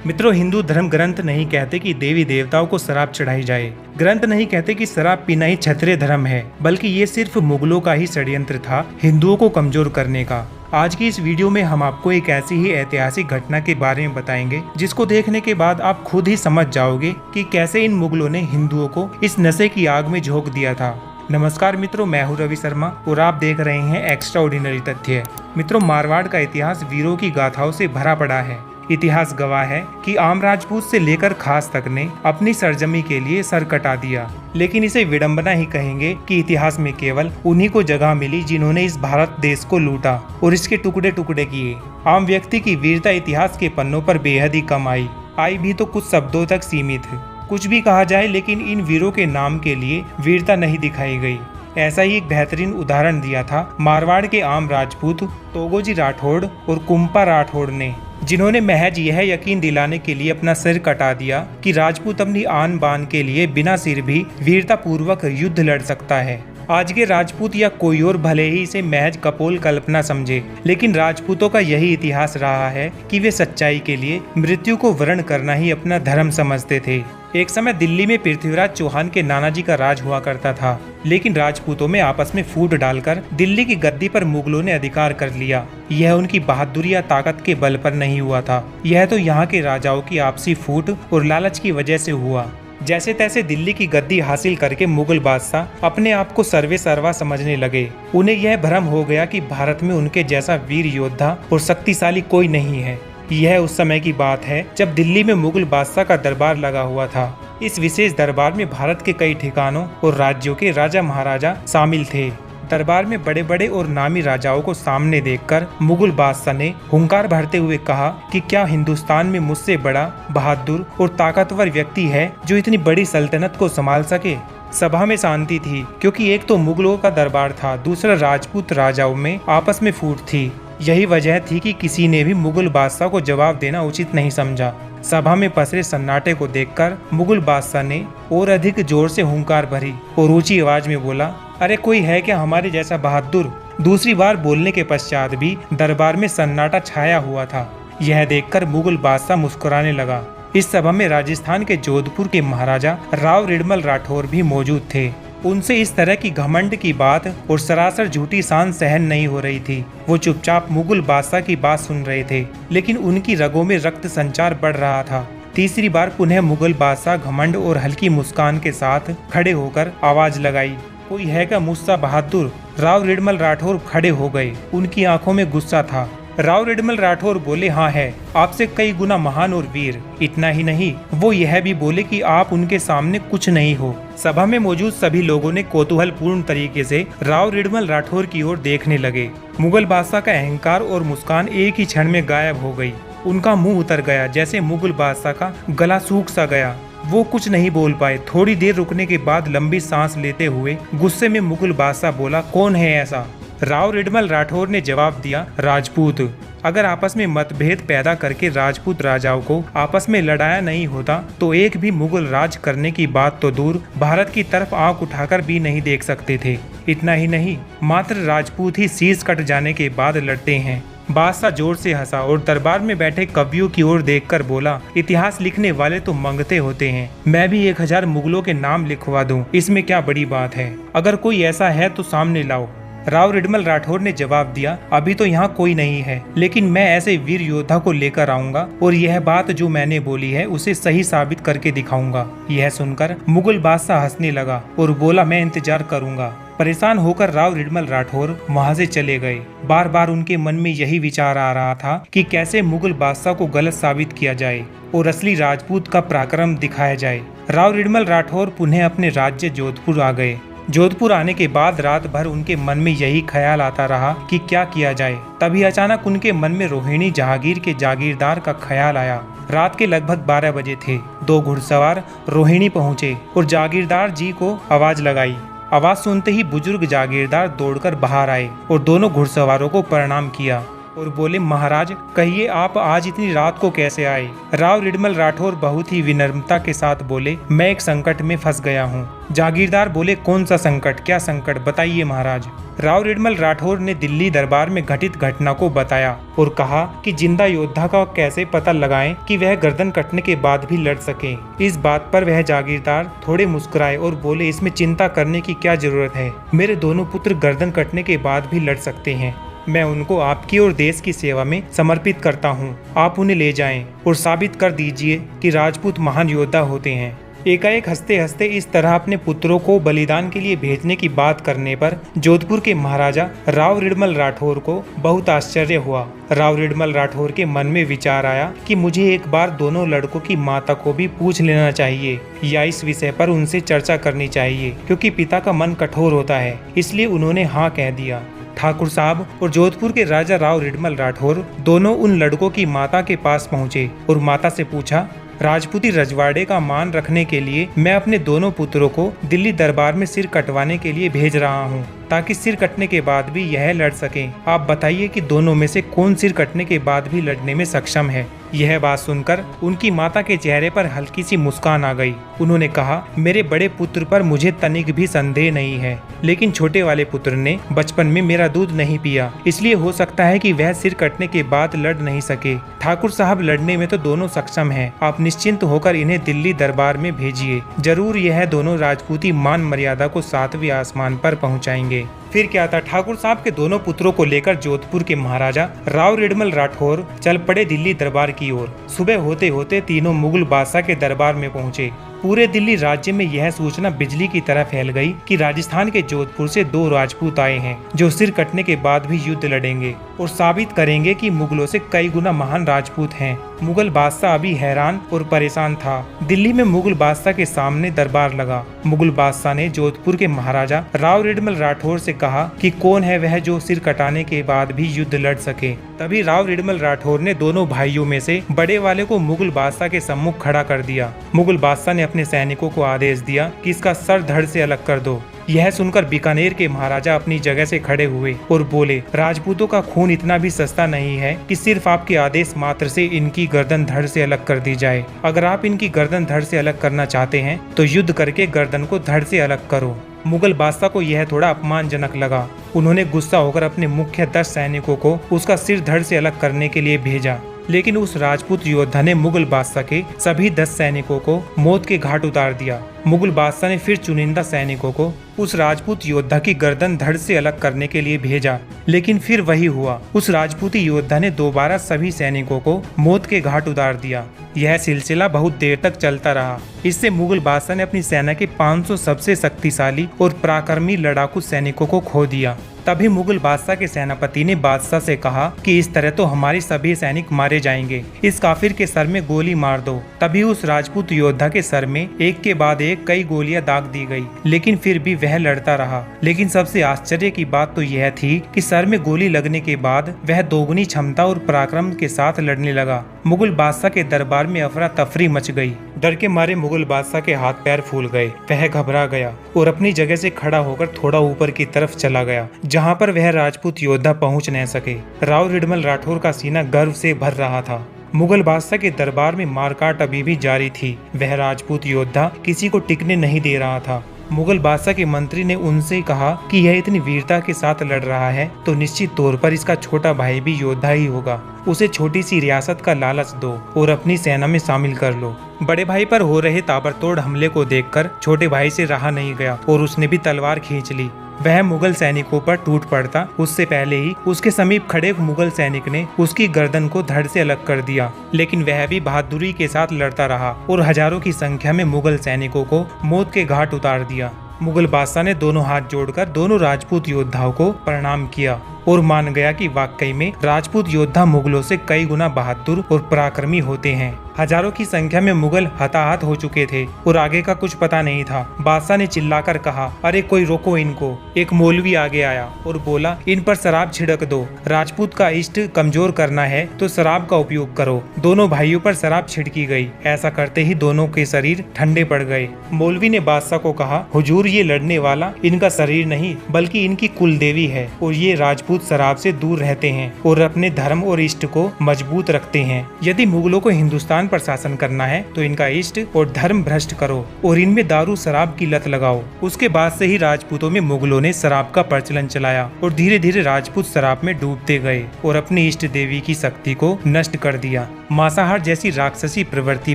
मित्रों, हिंदू धर्म ग्रंथ नहीं कहते कि देवी देवताओं को शराब चढ़ाई जाए। ग्रंथ नहीं कहते कि शराब पीना ही क्षत्रिय धर्म है, बल्कि ये सिर्फ मुगलों का ही षड्यंत्र था हिंदुओं को कमजोर करने का। आज की इस वीडियो में हम आपको एक ऐसी ही ऐतिहासिक घटना के बारे में बताएंगे जिसको देखने के बाद आप खुद ही समझ जाओगे कि कैसे इन मुगलों ने हिंदुओं को इस नशे की आग में झोंक दिया था। नमस्कार मित्रों, मैं हूं रवि शर्मा और आप देख रहे हैं एक्स्ट्रा ऑर्डिनरी तथ्य। मित्रों, मारवाड़ का इतिहास वीरों की गाथाओं से भरा पड़ा है। इतिहास गवाह है कि आम राजपूत से लेकर खास तक ने अपनी सरजमी के लिए सर कटा दिया, लेकिन इसे विडंबना ही कहेंगे कि इतिहास में केवल उन्हीं को जगह मिली जिन्होंने इस भारत देश को लूटा और इसके टुकड़े टुकड़े किए। आम व्यक्ति की वीरता इतिहास के पन्नों पर बेहद ही कम आई भी तो कुछ शब्दों तक सीमित है। कुछ भी कहा जाए, लेकिन इन वीरों के नाम के लिए वीरता नहीं दिखाई गई। ऐसा ही एक बेहतरीन उदाहरण दिया था मारवाड़ के आम राजपूत तोगोजी राठौड़ और कुंपा राठौड़ ने, जिन्होंने महज यह यकीन दिलाने के लिए अपना सिर कटा दिया कि राजपूत अपनी आन बान के लिए बिना सिर भी वीरता पूर्वक युद्ध लड़ सकता है। आज के राजपूत या कोई और भले ही इसे महज कपोल कल्पना समझे, लेकिन राजपूतों का यही इतिहास रहा है कि वे सच्चाई के लिए मृत्यु को वर्ण करना ही अपना धर्म समझते थे। एक समय दिल्ली में पृथ्वीराज चौहान के नानाजी का राज हुआ करता था, लेकिन राजपूतों में आपस में फूट डालकर दिल्ली की गद्दी पर मुगलों ने अधिकार कर लिया। यह उनकी बहादुरी या ताकत के बल पर नहीं हुआ था, यह तो यहाँ के राजाओं की आपसी फूट और लालच की वजह से हुआ। जैसे तैसे दिल्ली की गद्दी हासिल करके मुगल बादशाह अपने आप को सर्वे सर्वा समझने लगे। उन्हें यह भ्रम हो गया कि भारत में उनके जैसा वीर योद्धा और शक्तिशाली कोई नहीं है। यह उस समय की बात है जब दिल्ली में मुगल बादशाह का दरबार लगा हुआ था। इस विशेष दरबार में भारत के कई ठिकानों और राज्यों के राजा महाराजा शामिल थे। दरबार में बड़े बड़े और नामी राजाओं को सामने देखकर मुगल बादशाह ने हुंकार भरते हुए कहा कि क्या हिंदुस्तान में मुझसे बड़ा बहादुर और ताकतवर व्यक्ति है जो इतनी बड़ी सल्तनत को संभाल सके। सभा में शांति थी, क्योंकि एक तो मुगलों का दरबार था, दूसरा राजपूत राजाओं में आपस में फूट थी। यही वजह थी कि किसी ने भी मुगल बादशाह को जवाब देना उचित नहीं समझा। सभा में पसरे सन्नाटे को देखकर मुगल बादशाह ने और अधिक जोर से हुंकार भरी और ऊंची आवाज में बोला, अरे कोई है क्या हमारे जैसा बहादुर। दूसरी बार बोलने के पश्चात भी दरबार में सन्नाटा छाया हुआ था। यह देखकर मुगल बादशाह मुस्कुराने लगा। इस सभा में राजस्थान के जोधपुर के महाराजा राव रिडमल राठौर भी मौजूद थे। उनसे इस तरह की घमंड की बात और सरासर झूठी शान सहन नहीं हो रही थी। वो चुपचाप मुगल बादशाह की बात सुन रहे थे, लेकिन उनकी रगों में रक्त संचार बढ़ रहा था। तीसरी बार पुनः मुगल बादशाह घमंड और हल्की मुस्कान के साथ खड़े होकर आवाज लगाई, कोई है क्या मुझसा बहादुर। राव रिडमल राठौर खड़े हो गए। उनकी आंखों में गुस्सा था। राव रिडमल राठौर बोले, हाँ है, आपसे कई गुना महान और वीर। इतना ही नहीं, वो यह भी बोले कि आप उनके सामने कुछ नहीं हो। सभा में मौजूद सभी लोगों ने कौतूहल पूर्ण तरीके से राव रिडमल राठौर की ओर देखने लगे। मुगल बादशाह का अहंकार और मुस्कान एक ही क्षण में गायब हो गई। उनका मुंह उतर गया, जैसे मुगल बादशाह का गला सूख सा गया। वो कुछ नहीं बोल पाए। थोड़ी देर रुकने के बाद लंबी सांस लेते हुए गुस्से में मुगल बादशाह बोला, कौन है ऐसा। राव रिडमल राठौर ने जवाब दिया, राजपूत। अगर आपस में मतभेद पैदा करके राजपूत राजाओं को आपस में लड़ाया नहीं होता तो एक भी मुगल राज करने की बात तो दूर, भारत की तरफ आंख उठाकर भी नहीं देख सकते थे। इतना ही नहीं, मात्र राजपूत ही शीश कट जाने के बाद लड़ते हैं। बादशाह जोर से हंसा और दरबार में बैठे कवियों की ओर देखकर बोला, इतिहास लिखने वाले तो मंगते होते हैं। मैं भी 1000 मुगलों के नाम लिखवा दूं, इसमें क्या बड़ी बात है। अगर कोई ऐसा है तो सामने लाओ। राव रिडमल राठौर ने जवाब दिया, अभी तो यहाँ कोई नहीं है, लेकिन मैं ऐसे वीर योद्धा को लेकर आऊंगा और यह बात जो मैंने बोली है उसे सही साबित करके दिखाऊंगा। यह सुनकर मुगल बादशाह हंसने लगा और बोला, मैं इंतजार करूंगा। परेशान होकर राव रिडमल राठौर वहां से चले गए। बार बार उनके मन में यही विचार आ रहा था कि कैसे मुगल बादशाह को गलत साबित किया जाए और असली राजपूत का पराक्रम दिखाया जाए। राव रिडमल राठौर पुनः अपने राज्य जोधपुर आ गए। जोधपुर आने के बाद रात भर उनके मन में यही ख्याल आता रहा कि क्या किया जाए। तभी अचानक उनके मन में रोहिणी जहांगीर के जागीरदार का ख्याल आया। रात के लगभग 12 बजे थे। 2 घुड़सवार रोहिणी पहुंचे और जागीरदार जी को आवाज लगाई। आवाज सुनते ही बुजुर्ग जागीरदार दौड़कर बाहर आए और दोनों घुड़सवारों को प्रणाम किया। और बोले, महाराज कहिए आप आज इतनी रात को कैसे आए। राव रिडमल राठौर बहुत ही विनम्रता के साथ बोले, मैं एक संकट में फंस गया हूँ। जागीरदार बोले, कौन सा संकट, क्या संकट, बताइए महाराज। राव रिडमल राठौर ने दिल्ली दरबार में घटित घटना को बताया और कहा कि जिंदा योद्धा का कैसे पता लगाएं कि वह गर्दन कटने के बाद भी लड़ सके। इस बात पर वह जागीरदार थोड़े मुस्कुराए और बोले, इसमें चिंता करने की क्या जरूरत है, मेरे दोनों पुत्र गर्दन कटने के बाद भी लड़ सकते हैं। मैं उनको आपकी और देश की सेवा में समर्पित करता हूँ। आप उन्हें ले जाएं और साबित कर दीजिए कि राजपूत महान योद्धा होते हैं। एकाएक हंसते हंसते इस तरह अपने पुत्रों को बलिदान के लिए भेजने की बात करने पर जोधपुर के महाराजा राव रिडमल राठौर को बहुत आश्चर्य हुआ। राव रिडमल राठौर के मन में विचार आया कि मुझे एक बार दोनों लड़कों की माता को भी पूछ लेना चाहिए या इस विषय पर उनसे चर्चा करनी चाहिए, क्योंकि पिता का मन कठोर होता है। इसलिए उन्होंने हाँ कह दिया। ठाकुर साहब और जोधपुर के राजा राव रिडमल राठौर दोनों उन लड़कों की माता के पास पहुँचे और माता से पूछा, राजपूती रजवाड़े का मान रखने के लिए मैं अपने दोनों पुत्रों को दिल्ली दरबार में सिर कटवाने के लिए भेज रहा हूँ, ताकि सिर कटने के बाद भी यह लड़ सकें। आप बताइए कि दोनों में से कौन सिर कटने के बाद भी लड़ने में सक्षम है। यह बात सुनकर उनकी माता के चेहरे पर हल्की सी मुस्कान आ गई। उन्होंने कहा, मेरे बड़े पुत्र पर मुझे तनिक भी संदेह नहीं है, लेकिन छोटे वाले पुत्र ने बचपन में मेरा दूध नहीं पिया, इसलिए हो सकता है कि वह सिर कटने के बाद लड़ नहीं सके। ठाकुर साहब लड़ने में तो दोनों सक्षम हैं। आप निश्चिंत होकर इन्हें दिल्ली दरबार में भेजिए। जरूर यह दोनों राजपूती मान मर्यादा को 7वें आसमान पर पहुंचाएंगे। फिर क्या था, ठाकुर साहब के दोनों पुत्रों को लेकर जोधपुर के महाराजा राव रिडमल राठौर चल पड़े दिल्ली दरबार की ओर। सुबह होते होते तीनों मुगल बादशाह के दरबार में पहुंचे। पूरे दिल्ली राज्य में यह सूचना बिजली की तरह फैल गई कि राजस्थान के जोधपुर से 2 राजपूत आए हैं जो सिर कटने के बाद भी युद्ध लड़ेंगे और साबित करेंगे कि मुगलों से कई गुना महान राजपूत हैं। मुगल बादशाह अभी हैरान और परेशान था। दिल्ली में मुगल बादशाह के सामने दरबार लगा। मुगल बादशाह ने जोधपुर के महाराजा राव रिडमल राठौर से कहा कि कौन है वह जो सिर कटाने के बाद भी युद्ध लड़ सके। तभी राव रिडमल राठौर ने दोनों भाइयों में से बड़े वाले को मुगल बादशाह के सम्मुख खड़ा कर दिया। मुगल बादशाह ने अपने सैनिकों को आदेश दिया कि इसका सर धड़ से अलग कर दो। यह सुनकर बीकानेर के महाराजा अपनी जगह से खड़े हुए और बोले, राजपूतों का खून इतना भी सस्ता नहीं है कि सिर्फ आपके आदेश मात्र से इनकी गर्दन धड़ से अलग कर दी जाए। अगर आप इनकी गर्दन धड़ से अलग करना चाहते हैं तो युद्ध करके गर्दन को धड़ से अलग करो। मुगल बादशाह को यह थोड़ा अपमानजनक लगा। उन्होंने गुस्सा होकर अपने मुख्य 10 सैनिकों को उसका सिर धड़ से अलग करने के लिए भेजा, लेकिन उस राजपूत योद्धा ने मुगल बादशाह के सभी 10 सैनिकों को मौत के घाट उतार दिया। मुगल बादशाह ने फिर चुनिंदा सैनिकों को उस राजपूत योद्धा की गर्दन धड़ से अलग करने के लिए भेजा, लेकिन फिर वही हुआ। उस राजपूती योद्धा ने दोबारा सभी सैनिकों को मौत के घाट उतार दिया। यह सिलसिला बहुत देर तक चलता रहा। इससे मुगल बादशाह ने अपनी सेना के 500 सबसे शक्तिशाली और पराक्रमी लड़ाकू सैनिकों को खो दिया। तभी मुगल बादशाह के सेनापति ने बादशाह से कहा कि इस तरह तो हमारे सभी सैनिक मारे जाएंगे, इस काफिर के सर में गोली मार दो। तभी उस राजपूत योद्धा के सर में एक के बाद एक कई गोलियां दाग दी गई, लेकिन फिर भी वह लड़ता रहा। लेकिन सबसे आश्चर्य की बात तो यह थी कि सर में गोली लगने के बाद वह दोगुनी क्षमता और पराक्रम के साथ लड़ने लगा। मुगल बादशाह के दरबार में अफरा तफरी मच गई। डर के मारे मुगल बादशाह के हाथ पैर फूल गए। वह घबरा गया और अपनी जगह से खड़ा होकर थोड़ा ऊपर की तरफ चला गया, जहां पर वह राजपूत योद्धा पहुंच न सके। राव रिडमल राठौर का सीना गर्व से भर रहा था। मुगल बादशाह के दरबार में मारकाट अभी भी जारी थी। वह राजपूत योद्धा किसी को टिकने नहीं दे रहा था। मुगल बादशाह के मंत्री ने उनसे कहा कि यह इतनी वीरता के साथ लड़ रहा है तो निश्चित तौर पर इसका छोटा भाई भी योद्धा ही होगा। उसे छोटी सी रियासत का लालच दो और अपनी सेना में शामिल कर लो। बड़े भाई पर हो रहे ताबड़तोड़ हमले को देखकर छोटे भाई से रहा नहीं गया और उसने भी तलवार खींच ली। वह मुगल सैनिकों पर टूट पड़ता उससे पहले ही उसके समीप खड़े मुगल सैनिक ने उसकी गर्दन को धड़ से अलग कर दिया, लेकिन वह भी बहादुरी के साथ लड़ता रहा और हजारों की संख्या में मुगल सैनिकों को मौत के घाट उतार दिया। मुगल बादशाह ने दोनों हाथ जोड़कर दोनों राजपूत योद्धाओं को प्रणाम किया और मान गया कि वाकई में राजपूत योद्धा मुगलों से कई गुना बहादुर और पराक्रमी होते हैं। हजारों की संख्या में मुगल हताहत हो चुके थे और आगे का कुछ पता नहीं था। बादशाह ने चिल्लाकर कहा, अरे कोई रोको इनको। एक मौलवी आगे आया और बोला, इन पर शराब छिड़क दो। राजपूत का इष्ट कमजोर करना है तो शराब का उपयोग करो। दोनों भाइयों पर शराब छिड़की गई। ऐसा करते ही दोनों के शरीर ठंडे पड़ गए। मौलवी ने बादशाह को कहा, हुजूर दूर ये लड़ने वाला इनका शरीर नहीं बल्कि इनकी कुल देवी है और ये राजपूत शराब से दूर रहते हैं और अपने धर्म और इष्ट को मजबूत रखते हैं। यदि मुगलों को हिंदुस्तान पर शासन करना है तो इनका इष्ट और धर्म भ्रष्ट करो और इनमें दारू शराब की लत लगाओ। उसके बाद से ही राजपूतों में मुगलों ने शराब का प्रचलन चलाया और धीरे धीरे राजपूत शराब में डूबते गए और अपनी इष्ट देवी की शक्ति को नष्ट कर दिया। मांसाहार जैसी राक्षसी प्रवृत्ति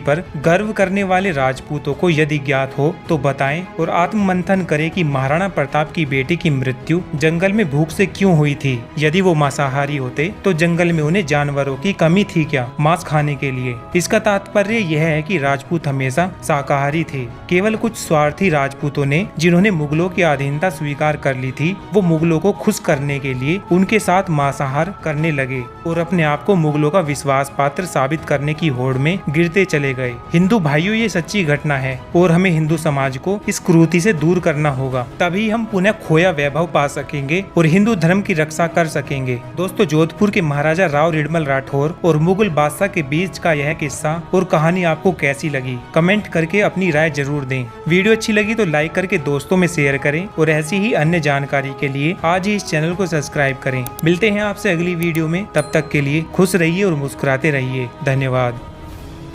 पर गर्व करने वाले राजपूतों को यदि ज्ञात हो तो बताएं और आत्ममंथन करें कि महाराणा प्रताप की बेटी की मृत्यु जंगल में भूख से क्यों हुई थी। यदि वो मांसाहारी होते तो जंगल में उन्हें जानवरों की कमी थी क्या मांस खाने के लिए। इसका तात्पर्य यह है कि राजपूत हमेशा शाकाहारी थे। केवल कुछ स्वार्थी राजपूतों ने जिन्होंने मुगलों की अधीनता स्वीकार कर ली थी वो मुगलों को खुश करने के लिए उनके साथ मांसाहार करने लगे और अपने आप को मुगलों का विश्वास पात्र साबित करने की होड़ में गिरते चले गए। हिंदू भाइयों, ये सच्ची घटना है और हमें हिंदू समाज को इस क्रूरता से दूर करना होगा, तभी हम पुनः खोया वैभव पा सकेंगे और हिंदू धर्म की रक्षा कर सकेंगे। दोस्तों, जोधपुर के महाराजा राव रिडमल राठौर और मुगल बादशाह के बीच का यह किस्सा और कहानी आपको कैसी लगी कमेंट करके अपनी राय जरूर दें। वीडियो अच्छी लगी तो लाइक करके दोस्तों में शेयर करें और ऐसी ही अन्य जानकारी के लिए आज ही इस चैनल को सब्सक्राइब करें। मिलते हैं आपसे अगली वीडियो में, तब तक के लिए खुश रहिए और मुस्कुराते रहिए। धन्यवाद।